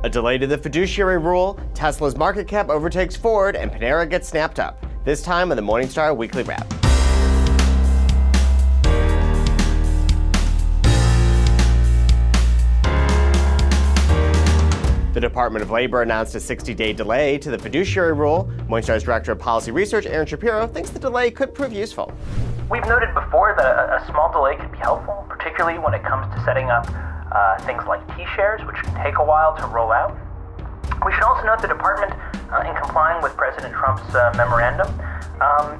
A delay to the fiduciary rule, Tesla's market cap overtakes Ford, and Panera gets snapped up. This time on the Morningstar Weekly Wrap. The Department of Labor announced a 60-day delay to the fiduciary rule. Morningstar's Director of Policy Research, Aaron Shapiro, thinks the delay could prove useful. We've noted before that a small delay could be helpful, particularly when it comes to setting up things like T-shares, which can take a while to roll out. We should also note the department, in complying with President Trump's memorandum,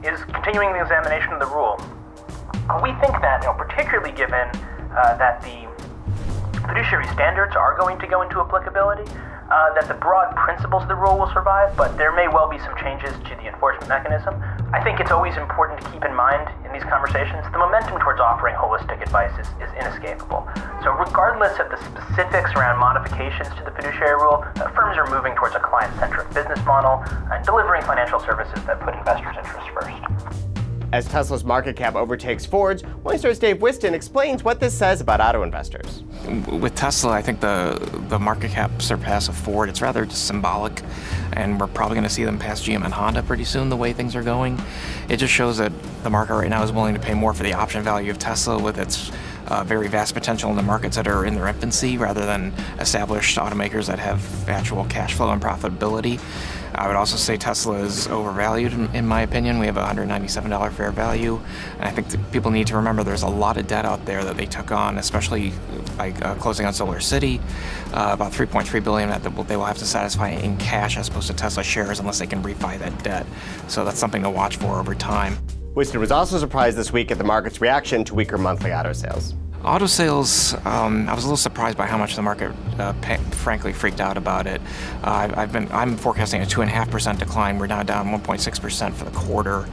is continuing the examination of the rule. We think that, particularly given that the fiduciary standards are going to go into applicability, that the broad principles of the rule will survive, but there may well be some changes to the enforcement mechanism. I think it's always important to keep in mind in these conversations the momentum towards offering holistic advice is inescapable. So regardless of the specifics around modifications to the fiduciary rule, firms are moving towards a client-centric business model and delivering financial services that put investors' interests first. As Tesla's market cap overtakes Ford's, Morningstar's Dave Whiston explains what this says about auto investors. With Tesla, I think the market cap surpass of Ford. It's rather just symbolic, and we're probably going to see them pass GM and Honda pretty soon, the way things are going. It just shows that the market right now is willing to pay more for the option value of Tesla with its very vast potential in the markets that are in their infancy, rather than established automakers that have actual cash flow and profitability. I would also say Tesla is overvalued, in my opinion. We have a $197 fair value, and I think that people need to remember there's a lot of debt out there that they took on, especially by closing on Solar City, about $3.3 billion that they will have to satisfy in cash as opposed to Tesla shares unless they can refi that debt. So that's something to watch for over time. Whiston was also surprised this week at the market's reaction to weaker monthly auto sales. Auto sales, I was a little surprised by how much the market, frankly, freaked out about it. I'm forecasting a 2.5% decline. We're now down 1.6% for the quarter.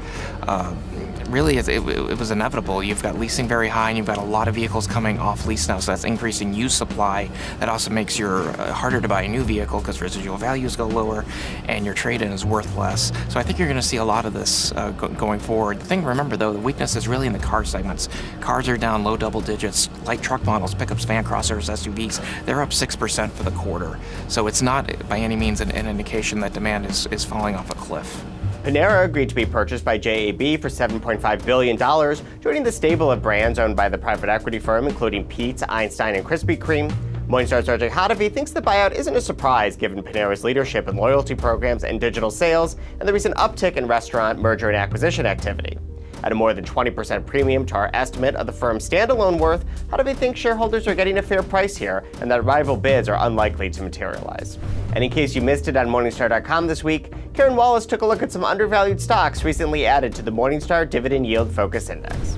Really, it was inevitable. You've got leasing very high, and you've got a lot of vehicles coming off lease now, so that's increasing used supply. That also makes your harder to buy a new vehicle because residual values go lower, and your trade-in is worth less. So I think you're going to see a lot of this going forward. The thing to remember, though, the weakness is really in the car segments. Cars are down low double digits. Light truck models, pickups, van crossers, SUVs, they're up 6% for the quarter. So it's not by any means an indication that demand is falling off a cliff. Panera agreed to be purchased by JAB for $7.5 billion, joining the stable of brands owned by the private equity firm, including Pete's, Einstein, and Krispy Kreme. Morningstar's RJ Hadavi thinks the buyout isn't a surprise given Panera's leadership in loyalty programs and digital sales, and the recent uptick in restaurant merger and acquisition activity. At a more than 20% premium to our estimate of the firm's standalone worth, Hadavi thinks shareholders are getting a fair price here, and that rival bids are unlikely to materialize. And in case you missed it on Morningstar.com this week, Karen Wallace took a look at some undervalued stocks recently added to the Morningstar Dividend Yield Focus Index.